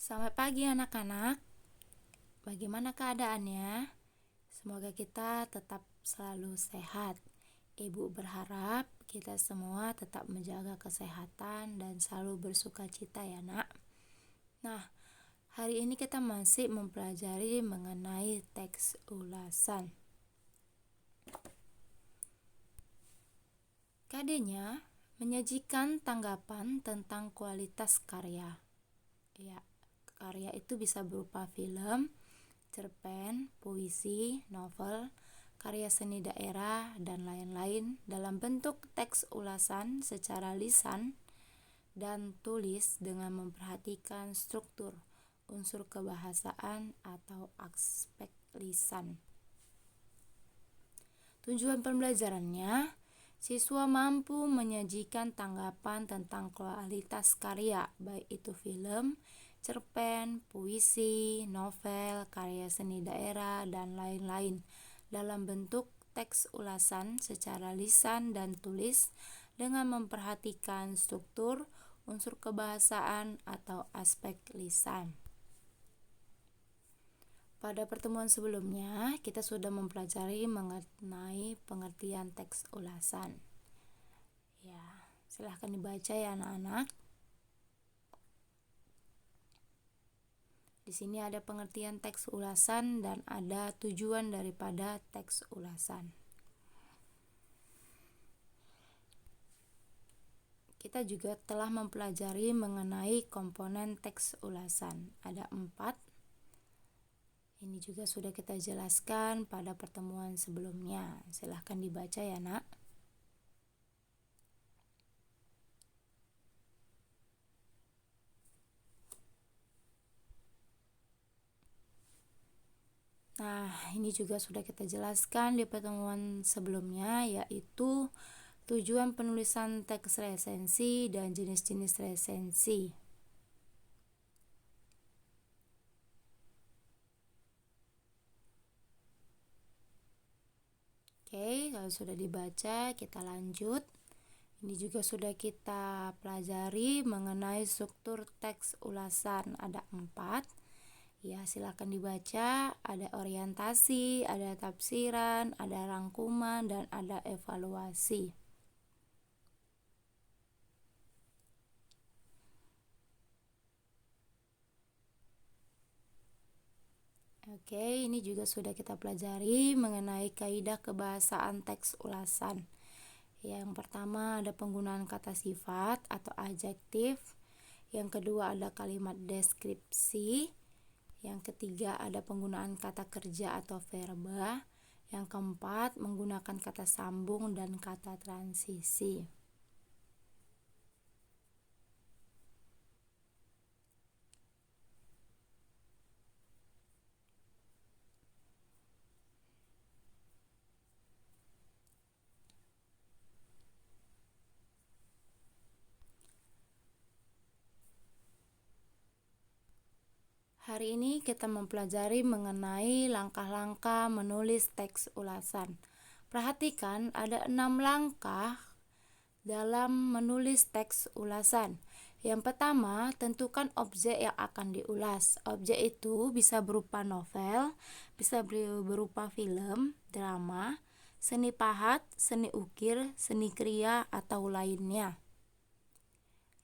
Selamat pagi anak-anak. Bagaimana keadaannya? Semoga kita tetap selalu sehat. Ibu berharap kita semua tetap menjaga kesehatan dan selalu bersukacita ya nak. Nah, hari ini kita masih mempelajari mengenai teks ulasan. KD-nya menyajikan tanggapan tentang kualitas karya. Ya, karya itu bisa berupa film, cerpen, puisi, novel, karya seni daerah, dan lain-lain dalam bentuk teks ulasan secara lisan dan tulis dengan memperhatikan struktur, unsur kebahasaan atau aspek lisan. Tujuan pembelajarannya, siswa mampu menyajikan tanggapan tentang kualitas karya, baik itu film, cerpen, puisi, novel, karya seni daerah, dan lain-lain dalam bentuk teks ulasan secara lisan dan tulis dengan memperhatikan struktur, unsur kebahasaan atau aspek lisan. Pada pertemuan sebelumnya, kita sudah mempelajari mengenai pengertian teks ulasan. Ya, silahkan dibaca ya anak-anak. Di sini ada pengertian teks ulasan dan ada tujuan daripada teks ulasan. Kita juga telah mempelajari mengenai komponen teks ulasan. Ada 4. Ini juga sudah kita jelaskan pada pertemuan sebelumnya. Silahkan dibaca ya nak. Nah, ini juga sudah kita jelaskan di pertemuan sebelumnya, yaitu tujuan penulisan teks resensi dan jenis-jenis resensi. Oke, kalau sudah dibaca, kita lanjut. Ini juga sudah kita pelajari mengenai struktur teks ulasan. Ada 4. Ya, silakan dibaca. Ada orientasi, ada tafsiran, ada rangkuman, dan ada evaluasi. Oke, ini juga sudah kita pelajari mengenai kaidah kebahasaan teks ulasan. Yang pertama ada penggunaan kata sifat atau adjektif. Yang kedua ada kalimat deskripsi. Yang ketiga ada penggunaan kata kerja atau verba. Yang keempat menggunakan kata sambung dan kata transisi. Hari ini kita mempelajari mengenai langkah-langkah menulis teks ulasan. Perhatikan ada 6 langkah dalam menulis teks ulasan. Yang pertama, tentukan objek yang akan diulas. Objek itu bisa berupa novel, bisa berupa film, drama, seni pahat, seni ukir, seni kriya, atau lainnya.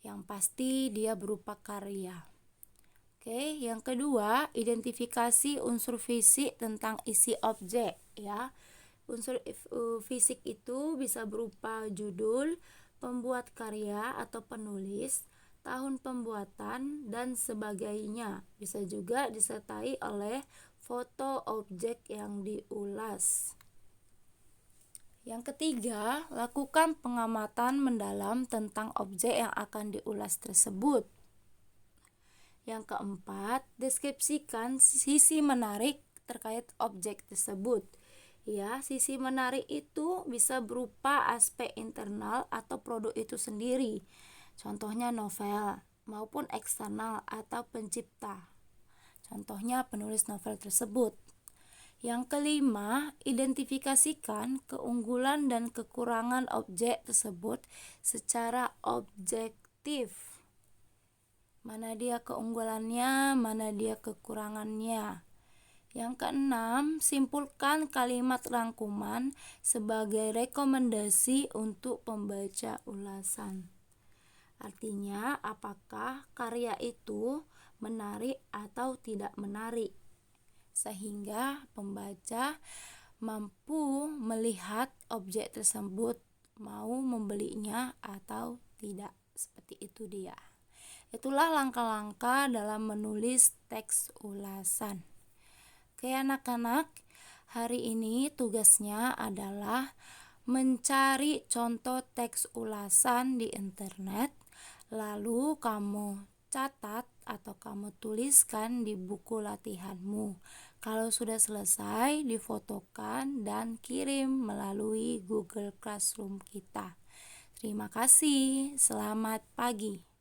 Yang pasti dia berupa karya. Oke, yang kedua, identifikasi unsur fisik tentang isi objek ya. Unsur fisik itu bisa berupa judul, pembuat karya atau penulis, tahun pembuatan, dan sebagainya. Bisa juga disertai oleh foto objek yang diulas. Yang ketiga, lakukan pengamatan mendalam tentang objek yang akan diulas tersebut. Yang keempat, deskripsikan sisi menarik terkait objek tersebut. Ya, sisi menarik itu bisa berupa aspek internal atau produk itu sendiri. Contohnya novel maupun eksternal atau pencipta. Contohnya penulis novel tersebut. Yang kelima, identifikasikan keunggulan dan kekurangan objek tersebut secara objektif. mana dia keunggulannya, mana dia kekurangannya. Yang keenam, simpulkan kalimat rangkuman sebagai rekomendasi untuk pembaca ulasan. Artinya, apakah karya itu menarik atau tidak menarik, sehingga pembaca mampu melihat objek tersebut, mau membelinya atau tidak. Seperti itu dia. Itulah langkah-langkah dalam menulis teks ulasan. Oke anak-anak, hari ini tugasnya adalah mencari contoh teks ulasan di internet, lalu kamu catat atau kamu tuliskan di buku latihanmu. Kalau sudah selesai, difotokan dan kirim melalui Google Classroom kita. Terima kasih, selamat pagi.